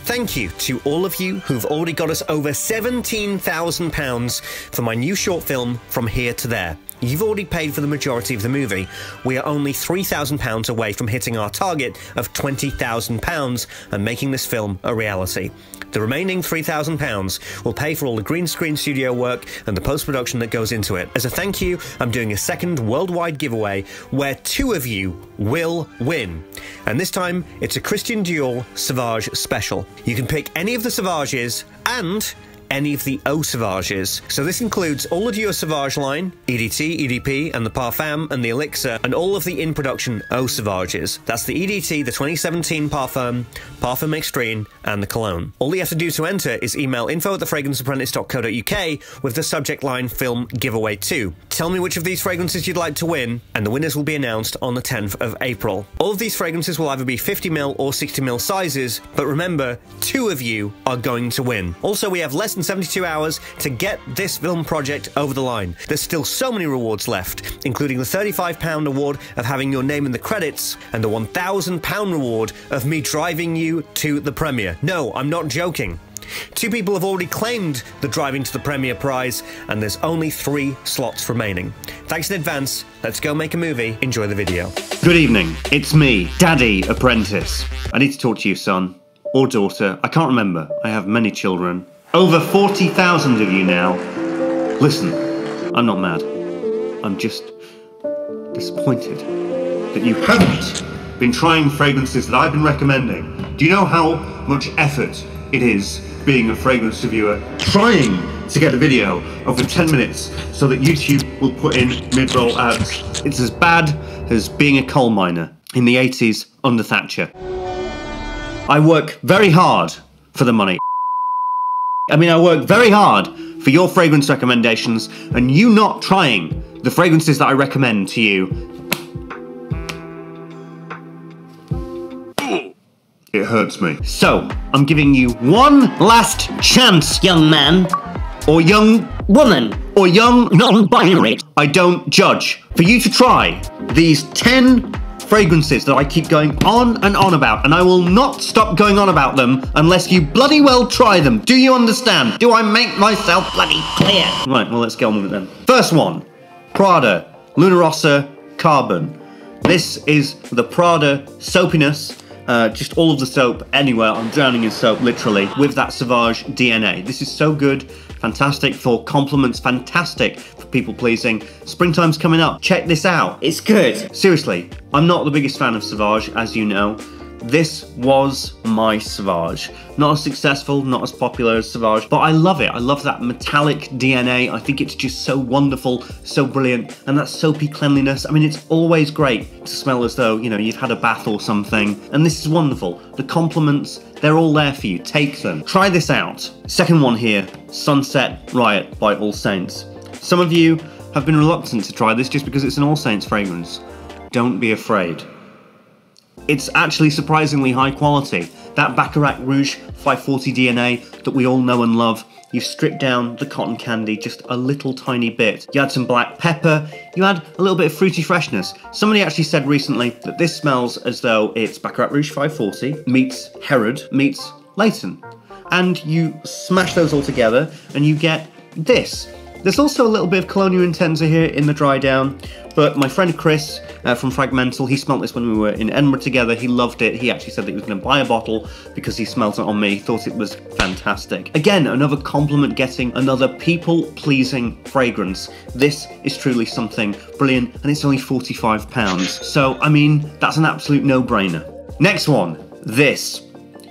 Thank you to all of you who've already got us over £17,000 for my new short film, From Here to There. You've already paid for the majority of the movie. We are only £3,000 away from hitting our target of £20,000 and making this film a reality. The remaining £3,000 will pay for all the green screen studio work and the post-production that goes into it. As a thank you, I'm doing a second worldwide giveaway where 2 of you will win. And this time, it's a Christian Dior Sauvage special. You can pick any of the Sauvages and any of the Eau Sauvages. So this includes all of your Sauvage line, EDT, EDP, and the Parfum, and the Elixir, and all of the in-production Eau Sauvages. That's the EDT, the 2017 Parfum, Parfum Extreme, and the Cologne. All you have to do to enter is email info@thefragranceapprentice.co.uk with the subject line Film Giveaway 2. Tell me which of these fragrances you'd like to win, and the winners will be announced on the 10th of April. All of these fragrances will either be 50ml or 60ml sizes, but remember, 2 of you are going to win. Also, we have less than 72 hours to get this film project over the line. There's still so many rewards left, including the £35 award of having your name in the credits and the £1,000 reward of me driving you to the premiere. No, I'm not joking. 2 people have already claimed the driving to the premiere prize, and there's only 3 slots remaining. Thanks in advance. Let's go make a movie. Enjoy the video. Good evening. It's me, Daddy Apprentice. I need to talk to you, son. Or daughter. I can't remember. I have many children. Over 40,000 of you now. Listen, I'm not mad. I'm just disappointed that you haven't been trying fragrances that I've been recommending. Do you know how much effort it is being a fragrance reviewer, trying to get a video over 10 minutes so that YouTube will put in mid-roll ads? It's as bad as being a coal miner in the 80s under Thatcher. I work very hard for the money. I work very hard for your fragrance recommendations, and you not trying the fragrances that I recommend to you. It hurts me. So, I'm giving you one last chance, young man, or young woman, or young non-binary. I don't judge. For you to try these 10 fragrances that I keep going on and on about, and I will not stop going on about them unless you bloody well try them. Do you understand? Do I make myself bloody clear? Right, well, let's get on with it then. First one, Prada Luna Rossa Carbon. This is the Prada soapiness. Just all of the soap anywhere. I'm drowning in soap, literally, with that Sauvage DNA. This is so good. Fantastic for compliments, fantastic for people pleasing. Springtime's coming up. Check this out. It's good. Seriously, I'm not the biggest fan of Sauvage, as you know. This was my Sauvage. Not as successful, not as popular as Sauvage, but I love it. I love that metallic DNA. I think it's just so wonderful, so brilliant, and that soapy cleanliness. It's always great to smell as though, you've had a bath or something, and this is wonderful. The compliments, they're all there for you. Take them. Try this out. Second one here, Sunset Riot by All Saints. Some of you have been reluctant to try this just because it's an All Saints fragrance. Don't be afraid. It's actually surprisingly high quality. That Baccarat Rouge 540 DNA that we all know and love, you've stripped down the cotton candy just a little tiny bit. You add some black pepper, you add a little bit of fruity freshness. Somebody actually said recently that this smells as though it's Baccarat Rouge 540 meets Herod meets Leighton. And you smash those all together and you get this. There's also a little bit of Colonia Intensa here in the dry down, but my friend Chris from Fragmental, he smelt this when we were in Edinburgh together. He loved it. He actually said that he was going to buy a bottle because he smelt it on me, thought it was fantastic. Again, another compliment getting, another people-pleasing fragrance. This is truly something brilliant, and it's only £45. So, that's an absolute no-brainer. Next one, this.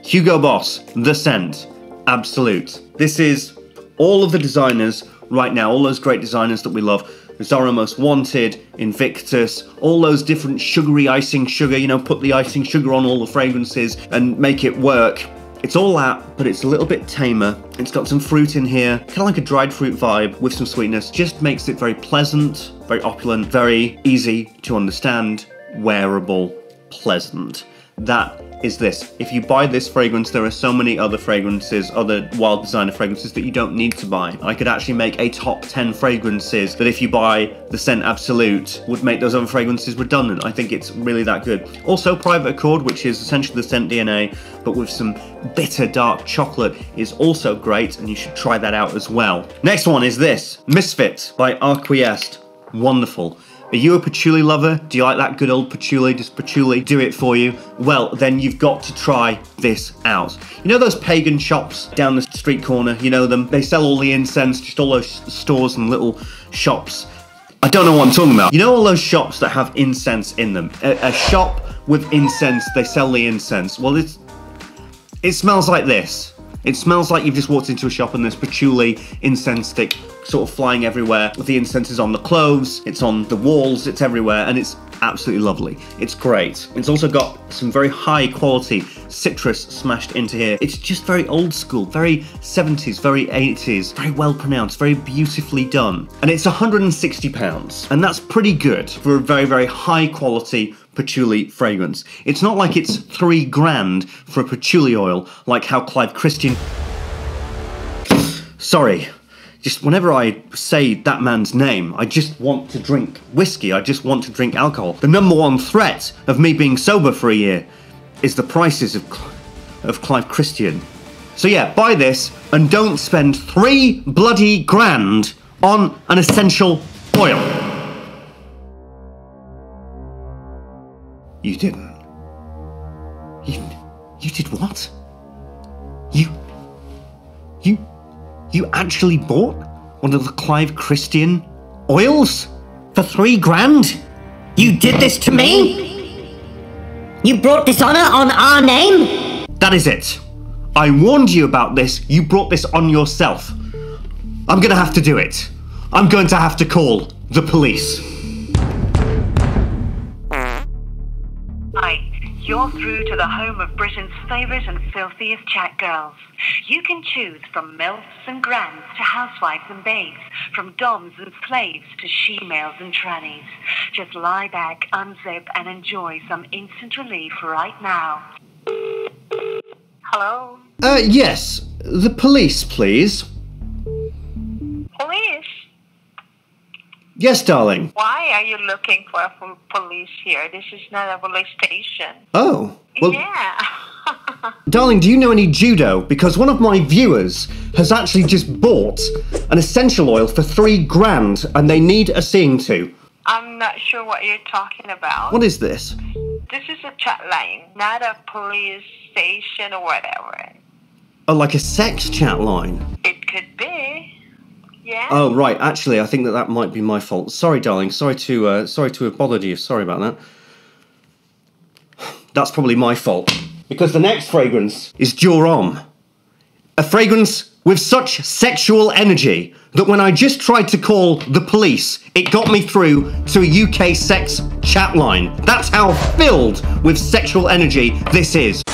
Hugo Boss, The Scent, Absolute. This is all of the designers right now, all those great designers that we love. Zorro Most Wanted, Invictus, all those different sugary icing sugar, put the icing sugar on all the fragrances and make it work. It's all that, but it's a little bit tamer. It's got some fruit in here, kind of like a dried fruit vibe with some sweetness. Just makes it very pleasant, very opulent, very easy to understand, wearable, pleasant. That is this. If you buy this fragrance, there are so many other fragrances, other wild designer fragrances that you don't need to buy. I could actually make a top 10 fragrances that if you buy the scent Absolute would make those other fragrances redundant. I think it's really that good. Also, Private Accord, which is essentially the scent DNA, but with some bitter dark chocolate, is also great, and you should try that out as well. Next one is this, MISFIT by ARQUISTE. Wonderful. Are you a patchouli lover? Do you like that good old patchouli? Does patchouli do it for you? Well, then you've got to try this out. You know those pagan shops down the street corner? You know them? They sell all the incense, just all those stores and little shops. I don't know what I'm talking about. You know all those shops that have incense in them? A shop with incense, they sell the incense. Well, it smells like this. It smells like you've just walked into a shop and there's patchouli incense stick sort of flying everywhere. The incense is on the clothes, it's on the walls, it's everywhere, and it's absolutely lovely. It's great. It's also got some very high quality citrus smashed into here. It's just very old school, very 70s, very 80s, very well pronounced, very beautifully done. And it's £160, and that's pretty good for a very, very high quality patchouli fragrance. It's not like it's £3 for a patchouli oil, like how Christian... Sorry. Just whenever I say that man's name, I just want to drink whiskey. I just want to drink alcohol. The #1 threat of me being sober for a year is the prices of Clive Christian. So yeah, buy this and don't spend £3 bloody grand on an essential oil. You didn't. You did what? You actually bought one of the Clive Christian oils for £3 grand? You did this to me? You brought dishonor on our name? That is it. I warned you about this. You brought this on yourself. I'm gonna have to do it. I'm going to have to call the police. Hi, you're through to the home of Britain's favourite and filthiest chat girls. You can choose from MILFs and grands to housewives and babes, from doms and slaves to she-males and trannies. Just lie back, unzip and enjoy some instant relief right now. Hello? Yes. The police, please. Police? Yes, darling. Why are you looking for police here? This is not a police station. Oh. Well, yeah. darling, do you know any judo? Because one of my viewers has actually just bought an essential oil for £3 grand and they need a seeing to. I'm not sure what you're talking about. What is this? This is a chat line, not a police station or whatever. Oh, like a sex chat line? It could be. Yeah. Oh, right. Actually, I think that might be my fault. Sorry, darling. Sorry to have bothered you. Sorry about that. That's probably my fault. Because the next fragrance is Dior Homme. A fragrance with such sexual energy that when I just tried to call the police, it got me through to a UK sex chat line. That's how filled with sexual energy this is.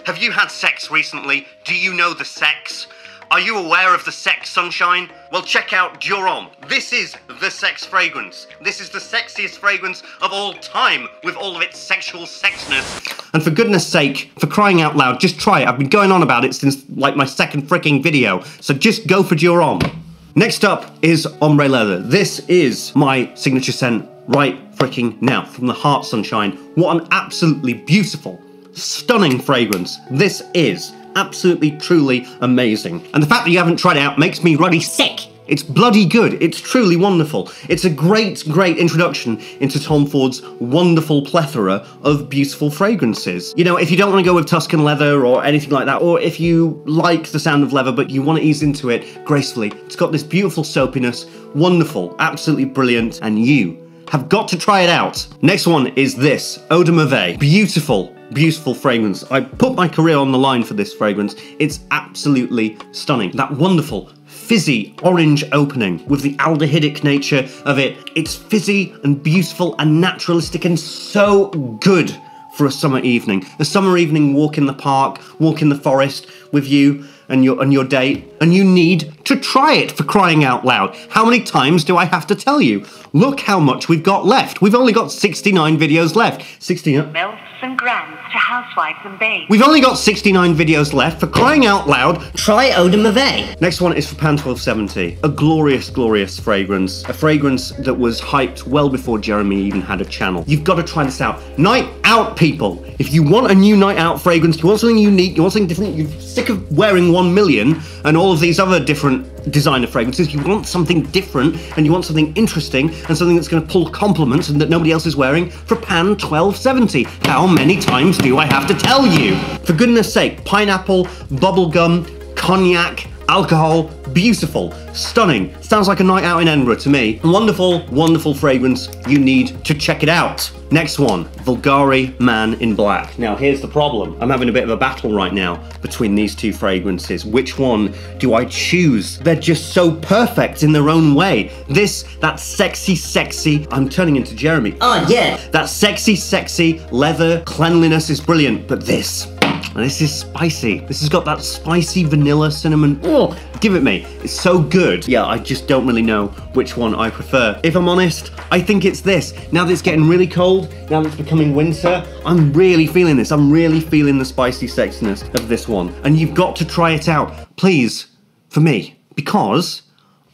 Have you had sex recently? Do you know the sex? Are you aware of the sex, sunshine? Well, check out Dior Homme. This is the sex fragrance. This is the sexiest fragrance of all time, with all of its sexual sexness. And for goodness sake, for crying out loud, just try it. I've been going on about it since, like, my second freaking video. So just go for Dior Homme. Next up is Ombre Leather. This is my signature scent right freaking now, from the heart, sunshine. What an absolutely beautiful, stunning fragrance this is. Absolutely, truly amazing. And the fact that you haven't tried it out makes me bloody sick. It's bloody good. It's truly wonderful. It's a great, great introduction into Tom Ford's wonderful plethora of beautiful fragrances. You know, if you don't want to go with Tuscan leather or anything like that, or if you like the sound of leather but you want to ease into it gracefully, it's got this beautiful soapiness, wonderful, absolutely brilliant, and you have got to try it out. Next one is this, Eau de Merveille. Beautiful, beautiful fragrance. I put my career on the line for this fragrance. It's absolutely stunning. That wonderful, fizzy orange opening with the aldehydic nature of it. It's fizzy and beautiful and naturalistic and so good for a summer evening. A summer evening walk in the park, walk in the forest with you and your date, and you need to try it, for crying out loud. How many times do I have to tell you? Look how much we've got left. We've only got 69 videos left. 69. Milfs and grands to housewives and babes. We've only got 69 videos left, for crying out loud. Try Eau de Mauvais. Next one is for Pan 1270. A glorious, glorious fragrance. A fragrance that was hyped well before Jeremy even had a channel. You've got to try this out. Night out, people. If you want a new night out fragrance, you want something unique, you want something different, you're sick of wearing 1 million and all of these other different designer fragrances, you want something different and you want something interesting and something that's going to pull compliments and that nobody else is wearing, for Pan 1270. How many times do I have to tell you? For goodness sake, pineapple, bubblegum, cognac, alcohol, beautiful, stunning. Sounds like a night out in Edinburgh to me. Wonderful, wonderful fragrance. You need to check it out. Next one, Bulgari Man in Black. Now here's the problem. I'm having a bit of a battle right now between these two fragrances. Which one do I choose? They're just so perfect in their own way. That sexy, I'm turning into Jeremy. Oh yeah. That sexy leather cleanliness is brilliant, but this is spicy. This has got that spicy vanilla cinnamon. Oh, give it me. It's so good. Yeah, I just don't really know which one I prefer. If I'm honest, I think it's this. Now that it's getting really cold, now that it's becoming winter, I'm really feeling this. I'm really feeling the spicy sexiness of this one. And you've got to try it out, please, for me, because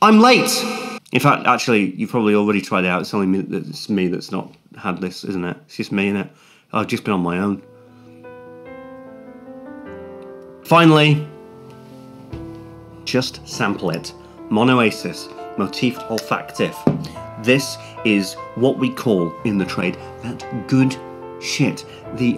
I'm late. In fact, actually, you've probably already tried it out. It's only me that's not had this, isn't it? It's just me, innit? I've just been on my own. Finally, just sample it. Oasis, Motif Olfactif. This is what we call in the trade that good shit. The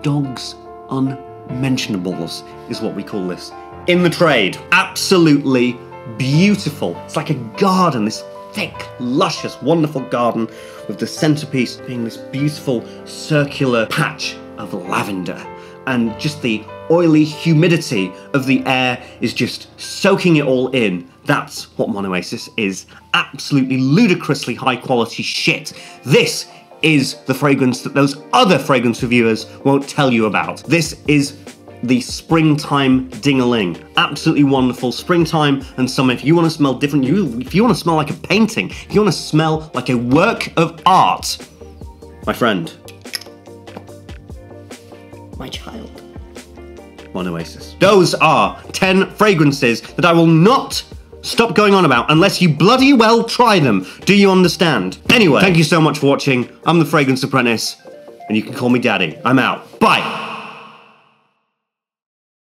dog's unmentionables is what we call this in the trade. Absolutely beautiful. It's like a garden, this thick, luscious, wonderful garden with the centerpiece being this beautiful circular patch of lavender. And just the oily humidity of the air is just soaking it all in. That's what Oasis is. Absolutely ludicrously high quality shit. This is the fragrance that those other fragrance reviewers won't tell you about. This is the springtime ding-a-ling. Absolutely wonderful. Springtime and summer. If you want to smell different, if you want to smell like a painting, if you want to smell like a work of art, my friend, my child. Oasis. Those are 10 fragrances that I will not stop going on about unless you bloody well try them. Do you understand? Anyway, thank you so much for watching. I'm the Fragrance Apprentice, and you can call me Daddy. I'm out. Bye.